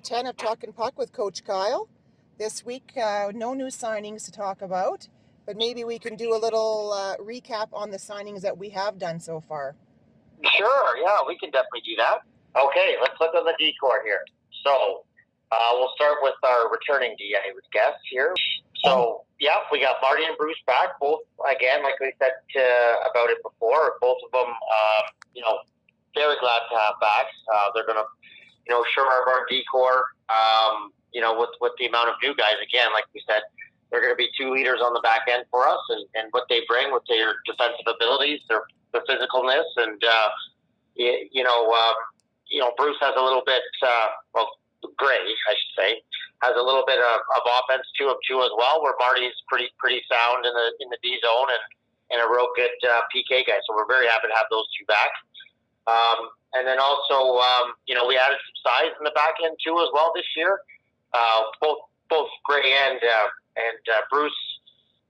10 of Talk and Puck with Coach Kyle. This week, no new signings to talk about, but maybe we can do a little recap on the signings that we have done so far. Sure, yeah, we can definitely do that. Okay, let's look on the decor here. So, we'll start with our returning DA guests here. So, yeah, we got Marty and Bruce back. Both, again, like we said about it before, both of them, very glad to have back. They're going to, shore up our decor, with the amount of new guys. Again, like we said, they're going to be two leaders on the back end for us, and what they bring with their defensive abilities, their physicalness, and Bruce has a little bit, Gray, I should say, has a little bit of offense to him too as well. Where Marty's pretty sound in the D zone and a real good PK guy. So we're very happy to have those two back. And then also, we added some size in the back end too as well this year. Both Gray and Bruce,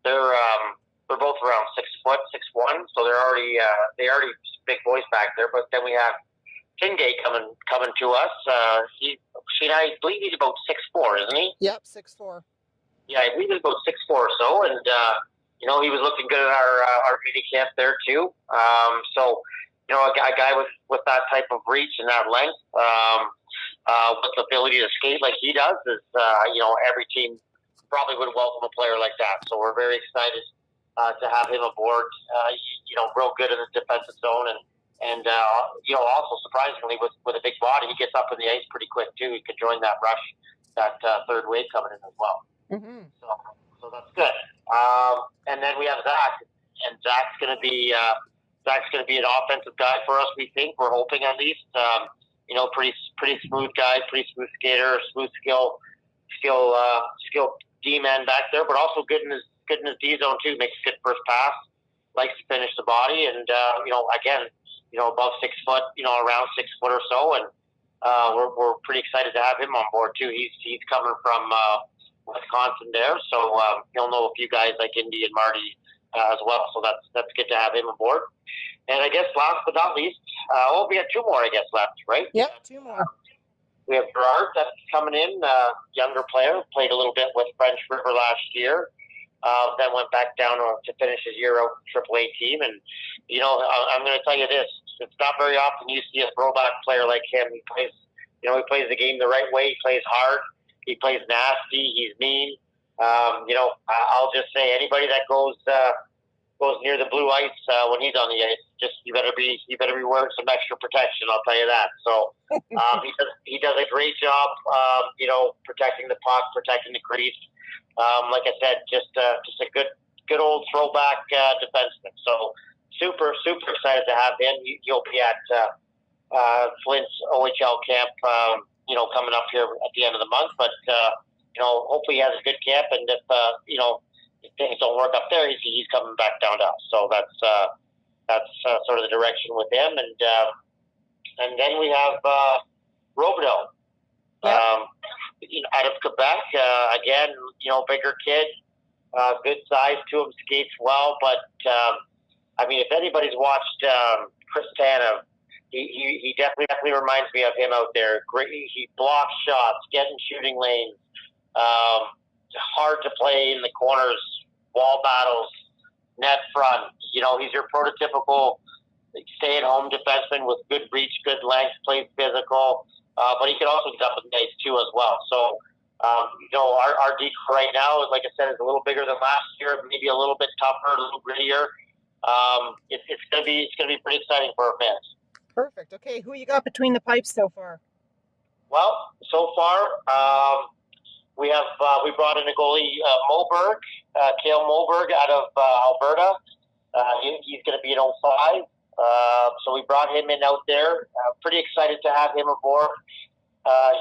they're both around 6 foot, 6'1", so they're already big boys back there. But then we have Tingay coming to us. I believe he's about 6'4", isn't he? Yep, 6'4". Yeah, I believe he's about 6'4" or so, and he was looking good at our mini camp there too. A guy with that type of reach and that length, with the ability to skate like he does, is every team probably would welcome a player like that. So we're very excited to have him aboard. Real good in the defensive zone, and also surprisingly with a big body, he gets up in the ice pretty quick too. He could join that rush, that third wave coming in as well. Mm-hmm. So that's good. And then we have Zach, and Zach's going to be an offensive guy for us. We think, we're hoping at least. Pretty smooth guy, pretty smooth skater, smooth skill D-man back there, but also good in his D zone too. Makes a good first pass, likes to finish the body, and above 6 foot, around 6 foot or so, and we're pretty excited to have him on board too. He's coming from Wisconsin there, so he'll know a few guys like Indy and Marty as well. So that's good to have him aboard. And I guess last but not least, we have two more, I guess, left, right? Yep, two more. We have Gerard that's coming in, younger player, played a little bit with French River last year, then went back down to finish his year out with AAA team. And, I'm going to tell you this, it's not very often you see a throwback player like him. He plays the game the right way. He plays hard. He plays nasty. He's mean. I'll just say anybody that goes near the blue ice when he's on the ice, just you better be wearing some extra protection. I'll tell you that. So he does a great job, protecting the puck, protecting the crease. Like I said, just a good old throwback defenseman. So super excited to have him. He'll be at Flint's OHL camp, coming up here at the end of the month. But hopefully he has a good camp, and if things don't work up there, he's coming back down to us. So that's sort of the direction with him. And then we have Robideau, out of Quebec. Again, bigger kid, good size to him, skates well. But if anybody's watched Chris Tanev, he definitely reminds me of him out there. Great, he blocks shots, gets in shooting lanes. Hard to play in the corners, wall battles, net front. He's your prototypical stay-at-home defenseman with good reach, good length, plays physical, but he can also get up with the ice too as well. So, our decor right now, like I said, is a little bigger than last year, maybe a little bit tougher, a little grittier. It's gonna be pretty exciting for our fans. Perfect. Okay, who you got between the pipes so far? Well, so far, we brought in a goalie, Moberg, Cale Moberg out of Alberta. He's going to be an 05. So we brought him in out there. Pretty excited to have him aboard.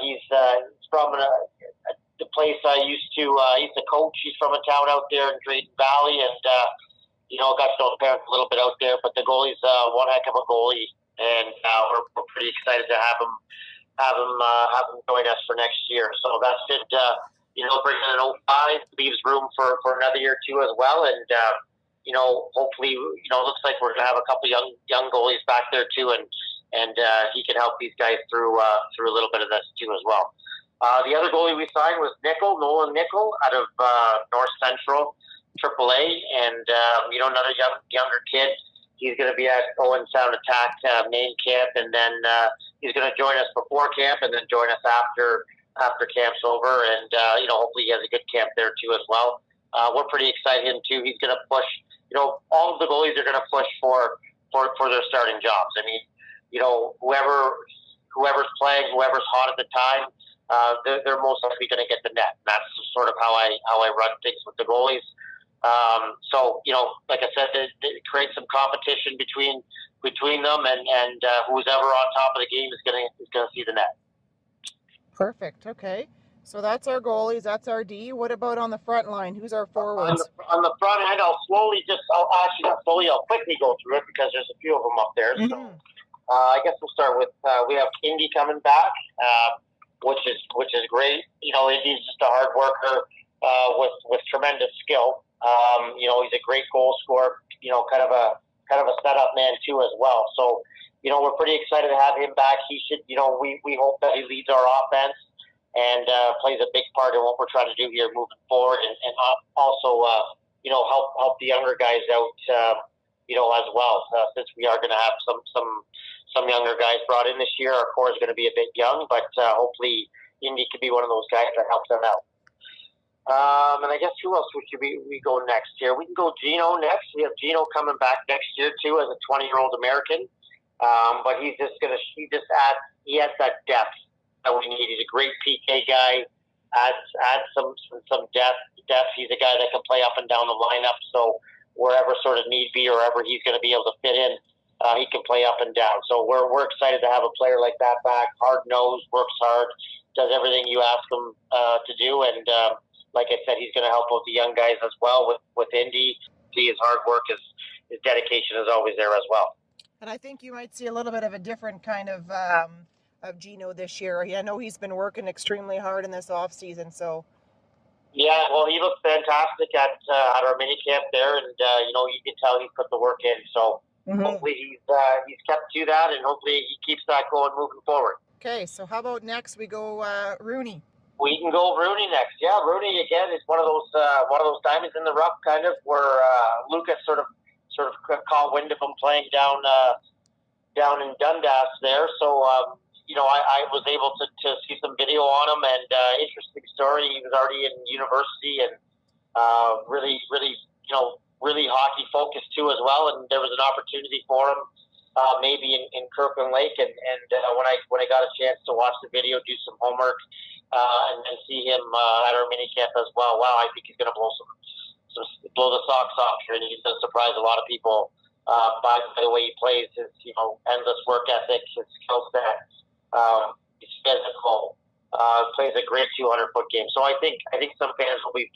He's from the place I used to coach. He's from a town out there in Drayton Valley, and got to know the parents a little bit out there. But the goalie's one heck of a goalie, and we're pretty excited to have him join us for next year. So that's it. Bringing in an 05 leaves room for another year too as well. And hopefully, it looks like we're going to have a couple young goalies back there too, and he can help these guys through a little bit of this too as well. The other goalie we signed was Nolan Nickel, out of North Central AAA, and another younger kid. He's going to be at Owen Sound Attack main camp, and then he's going to join us before camp, and then join us after camp's over, and hopefully he has a good camp there too as well. We're pretty excited him too. He's going to push. All of the goalies are going to push for their starting jobs. I mean, whoever's playing, whoever's hot at the time, they're most likely going to get the net. And that's sort of how I run things with the goalies. Like I said, it creates some competition between them, and who's ever on top of the game is going to see the net. Perfect. Okay. So that's our goalies. That's our D. What about on the front line? Who's our forwards? On the front end, I'll quickly go through it because there's a few of them up there. Mm-hmm. So I guess we'll start with we have Indy coming back, which is great. Indy's just a hard worker with tremendous skill. He's a great goal scorer. Kind of a setup man too as well. So we're pretty excited to have him back. He should. We hope that he leads our offense and plays a big part in what we're trying to do here moving forward, and also help the younger guys out as well. Since we are going to have some younger guys brought in this year, our core is going to be a bit young, but hopefully Indy could be one of those guys that helps them out. And I guess who else should we go next here? We can go Gino next. We have Gino coming back next year too as a 20-year-old American. But he has that depth that we need. He's a great PK guy. Adds some depth. He's a guy that can play up and down the lineup. So wherever sort of need be, or wherever he's going to be able to fit in, he can play up and down. So we're excited to have a player like that back. Hard nosed, works hard, does everything you ask him to do, and like I said, he's going to help out the young guys as well with Indy. See, his hard work, his dedication is always there as well. And I think you might see a little bit of a different kind of Gino this year. I know he's been working extremely hard in this off season. So. Yeah, well, he looks fantastic at our mini camp there, and you can tell he's put the work in. So hopefully he's kept to that, and hopefully he keeps that going moving forward. Okay, so how about next we go Rooney? We can go Rooney next. Yeah, Rooney again is one of those diamonds in the rough, kind of where Lucas sort of caught wind of him playing down in Dundas there. So I was able to see some video on him, and interesting story. He was already in university and really hockey focused too as well. And there was an opportunity for him maybe in Kirkland Lake, and when I got a chance to watch the video, do some homework. And see him at our mini camp as well. Wow, I think he's going to blow the socks off here, and he's going to surprise a lot of people by the way he plays. His endless work ethic, his skill set, he's physical, plays a great 200-foot game. So I think some fans will be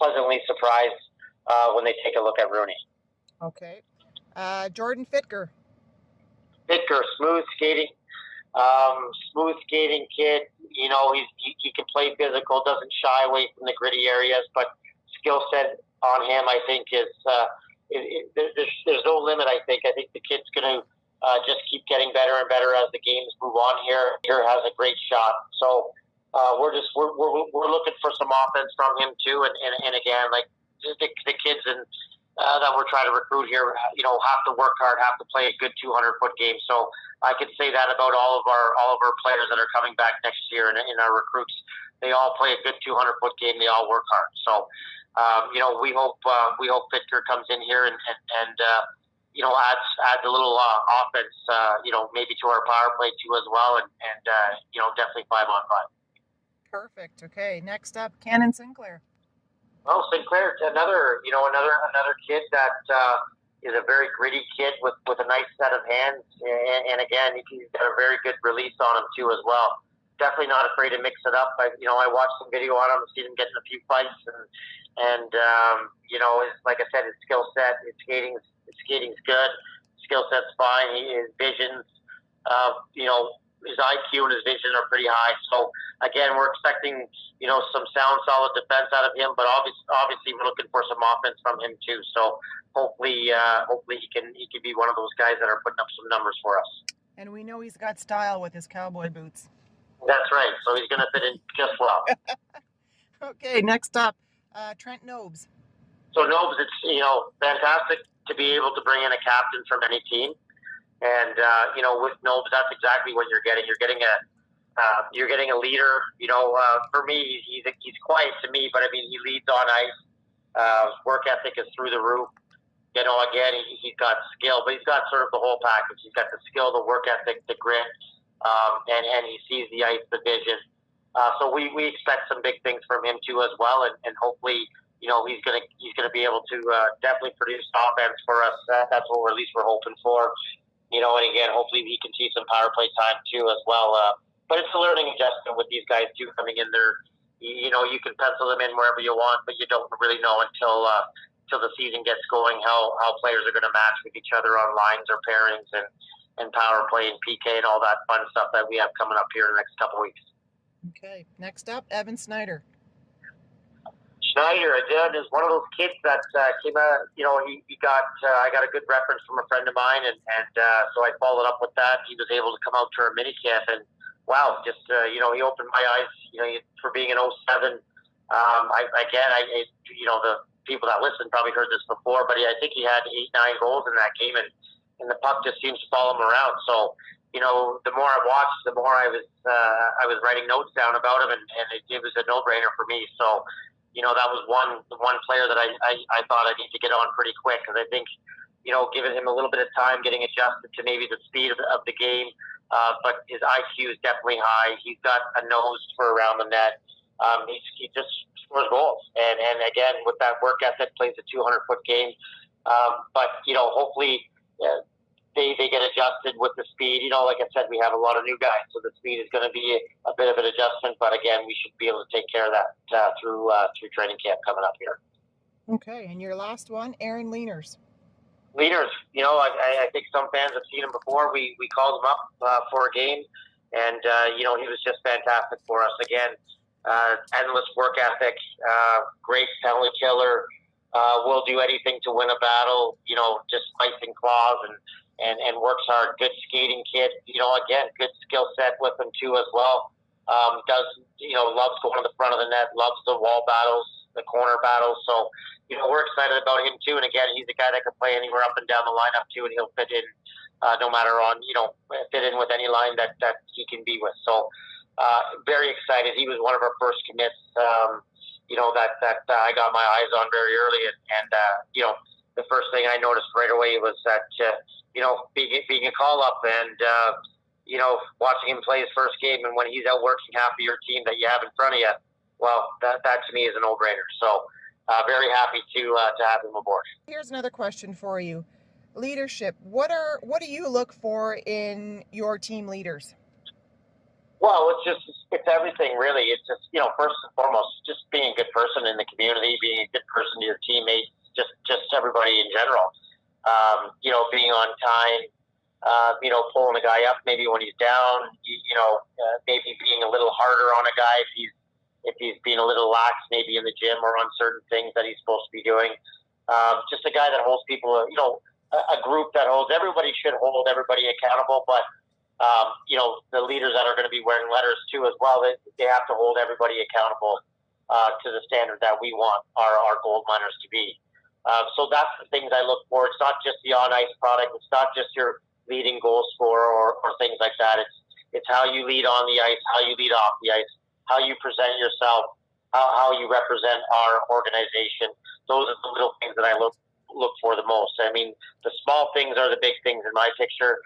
pleasantly surprised when they take a look at Rooney. Okay, Jordan Fittker. Smooth skating kid. He can play physical, doesn't shy away from the gritty areas, but skill set on him, I think, is there's no limit. I think the kid's going to just keep getting better and better as the games move on. Here has a great shot. So we're looking for some offense from him too, and again, like the kids that we're trying to recruit here, have to work hard, have to play a good 200-foot game. So I could say that about all of our players that are coming back next year in our recruits. They all play a good 200-foot game. They all work hard. So, we hope Fittker comes in here and adds a little offense, maybe to our power play too as well, and definitely 5-on-5. Perfect. Okay. Next up, Cannon Sinclair. Well, Sinclair, another kid that is a very gritty kid with a nice set of hands, and again, he's got a very good release on him too as well. Definitely not afraid to mix it up. I watched some video on him, seen him get in a few fights, and like I said, his skill set, his skating's good, skill set's fine. His visions, his IQ and his vision are pretty high. So again, we're expecting some sound, solid defense out of him, but obviously we're looking for some offense from him too. So hopefully he can be one of those guys that are putting up some numbers for us. And we know he's got style with his cowboy boots. That's right. So he's going to fit in just well. Okay, next up, Trent Nobes. So Nobes, it's fantastic to be able to bring in a captain from any team, and with Nobes, that's exactly what you're getting. You're getting a leader. For me, he's quiet to me, but I mean he leads on ice. Work ethic is through the roof. Again, he's got skill, but he's got sort of the whole package. He's got the skill, the work ethic, the grit, and he sees the ice, the vision. So we expect some big things from him too as well, and hopefully, he's gonna be able to definitely produce offense for us. That's what at least we're hoping for. And again, hopefully he can see some power play time too as well. But it's a learning adjustment with these guys too coming in there. You can pencil them in wherever you want, but you don't really know until the season gets going how players are going to match with each other on lines or pairings and power play and PK and all that fun stuff that we have coming up here in the next couple of weeks. Okay, next up, Evan Snyder. Schneider, again, is one of those kids that came out, I got a good reference from a friend of mine, and so I followed up with that. He was able to come out to our mini camp, and wow, just, he opened my eyes, for being an 07. The people that listen probably heard this before, but I think he had 8-9 goals in that game, and the puck just seems to follow him around. So, the more I watched, the more I was writing notes down about him, and it was a no-brainer for me. So, that was one player that I thought I need to get on pretty quick, because I think, giving him a little bit of time, getting adjusted to maybe the speed of the game, but his IQ is definitely high. He's got a nose for around the net. He just scores goals, and again with that work ethic, plays a 200-foot game. But hopefully they get adjusted with the speed. Like I said, we have a lot of new guys, so the speed is going to be a bit of an adjustment. But again, we should be able to take care of that through training camp coming up here. Okay, and your last one, Aaron Leaners. Leaders, I think some fans have seen him before. We called him up for a game, and he was just fantastic for us. Again, endless work ethic, great penalty killer. Will do anything to win a battle. Just fights and claws and works hard. Good skating kid. Again, good skill set with him too as well. Loves going to the front of the net. Loves the wall battles, the corner battles. So. We're excited about him too, and again, he's a guy that can play anywhere up and down the lineup too, and he'll fit in no matter fit in with any line that he can be with. So, very excited. He was one of our first commits, that I got my eyes on very early, and the first thing I noticed right away was that being a call up and watching him play his first game, and when he's out working half of your team that you have in front of you, well, that to me is a no-brainer. So. Very happy to have him aboard. Here's another question for you. Leadership. What do you look for in your team leaders? Well, it's everything really. It's just, first and foremost, just being a good person in the community, being a good person to your teammates, just everybody in general. Being on time, pulling a guy up maybe when he's down, maybe being a little harder on a guy if he's being a little lax maybe in the gym or on certain things that he's supposed to be doing. Just a guy that holds people, a group that holds, everybody should hold everybody accountable, but, the leaders that are going to be wearing letters too as well, they have to hold everybody accountable to the standard that we want our gold miners to be. So that's the things I look for. It's not just the on-ice product. It's not just your leading goal scorer or things like that. It's how you lead on the ice, how you lead off the ice, how you present yourself, how you represent our organization. Those are the little things that I look for the most. I mean, the small things are the big things in my picture.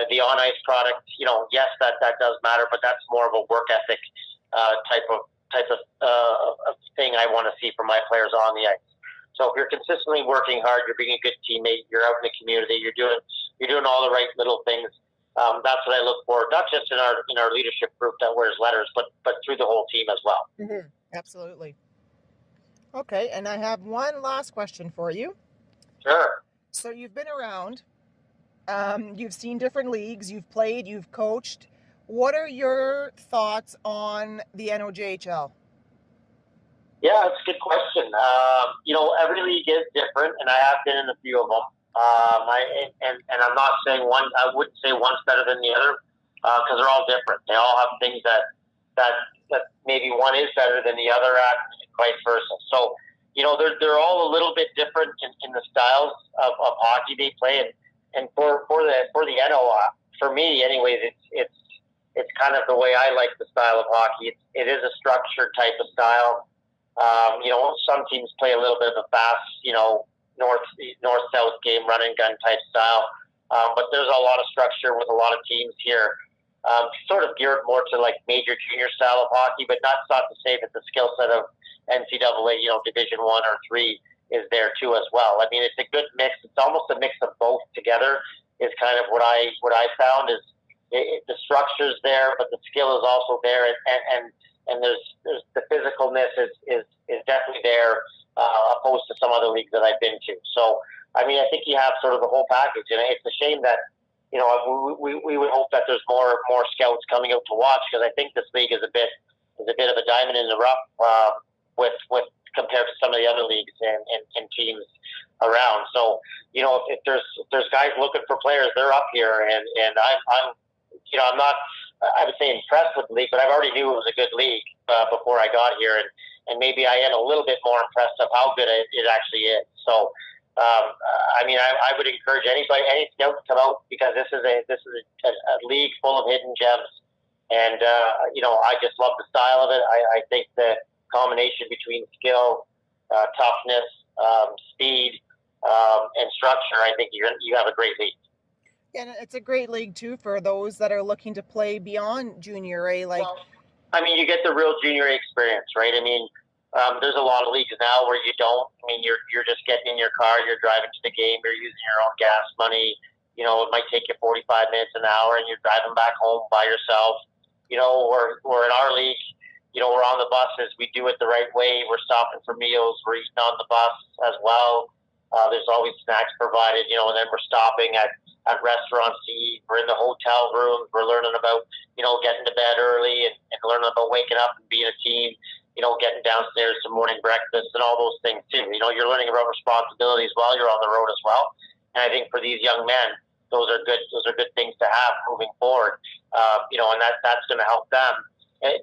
The on-ice product, yes, that does matter, but that's more of a work ethic type of thing I want to see from my players on the ice. So if you're consistently working hard, you're being a good teammate, you're out in the community, you're doing all the right little things. That's what I look for, not just in our leadership group that wears letters, but through the whole team as well. Mm-hmm. Absolutely. Okay, and I have one last question for you. Sure. So you've been around, you've seen different leagues, you've played, you've coached. What are your thoughts on the NOJHL? Yeah, it's a good question. Every league is different, and I have been in a few of them. I'm not saying one. I wouldn't say one's better than the other. because they're all different. They all have things that maybe one is better than the other at, and vice versa. So, they're all a little bit different in the styles of hockey they play, and for the NO, for me, anyways, it's kind of the way I like the style of hockey. It is a structured type of style. Some teams play a little bit of a fast, north-south game, run and gun type style. But there's a lot of structure with a lot of teams here, sort of geared more to like major junior style of hockey, but that's not to say that the skill set of NCAA, Division 1 or 3 is there too as well. I mean, it's a good mix. It's almost a mix of both together is kind of what I found is the structure's there, but the skill is also there, and there's the physicalness is definitely there, opposed to some other leagues that I've been to. So, I mean, I think you have sort of the whole package, and it's a shame that we would hope that there's more scouts coming out to watch, because I think this league is a bit of a diamond in the rough with compared to some of the other leagues and teams around. So, if there's guys looking for players, they're up here, and I'm not, I would say, impressed with the league, but I already knew it was a good league before I got here, and maybe I am a little bit more impressed of how good it actually is. So, I would encourage any scout to come out, because this is a league full of hidden gems, and I just love the style of it. I think the combination between skill, toughness, speed, and structure, I think you have a great league. And it's a great league too for those that are looking to play beyond junior A. You get the real junior A experience, right? There's a lot of leagues now where you don't. You're just getting in your car, you're driving to the game, you're using your own gas money. It might take you 45 minutes, an hour, and you're driving back home by yourself. Or in our league, we're on the buses. We do it the right way. We're stopping for meals. We're eating on the bus as well. There's always snacks provided, and then we're stopping at restaurants to eat. We're in the hotel rooms. We're learning about, getting to bed early and learning about waking up and being a team, getting downstairs to morning breakfast and all those things too. You're learning about responsibilities while you're on the road as well. And I think for these young men, those are good things to have moving forward. And that's going to help them.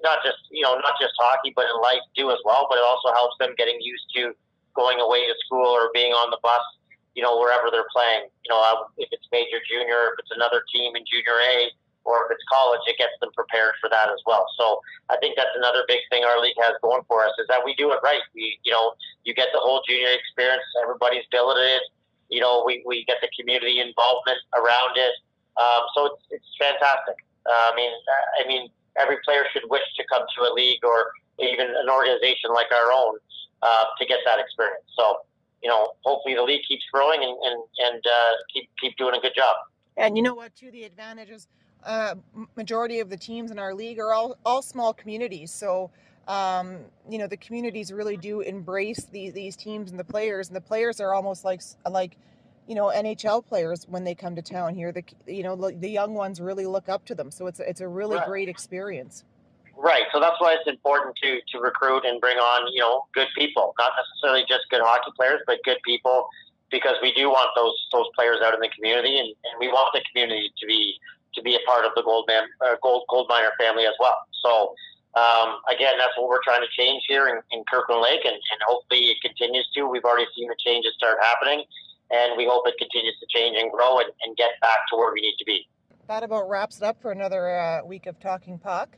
Not just hockey, but in life too as well. But it also helps them getting used to going away to school or being on the bus, wherever they're playing. If it's major, junior, if it's another team in junior A, or if it's college, it gets them prepared for that as well. So I think that's another big thing our league has going for us, is that we do it right. You get the whole junior experience. Everybody's billeted. We get the community involvement around it. So it's fantastic. Every player should wish to come to a league or even an organization like our own to get that experience. So, hopefully the league keeps growing and keep doing a good job. And you know what, too, the advantages, majority of the teams in our league are all small communities. So, the communities really do embrace these teams and the players are almost like NHL players when they come to town here. The young ones really look up to them. So it's a really great experience. Right. So that's why it's important to recruit and bring on, good people, not necessarily just good hockey players, but good people, because we do want those players out in the community, and we want the community to be a part of the gold miner family as well. So, again, that's what we're trying to change here in Kirkland Lake, and hopefully it continues to. We've already seen the changes start happening, and we hope it continues to change and grow and get back to where we need to be. That about wraps it up for another week of Talking Puck.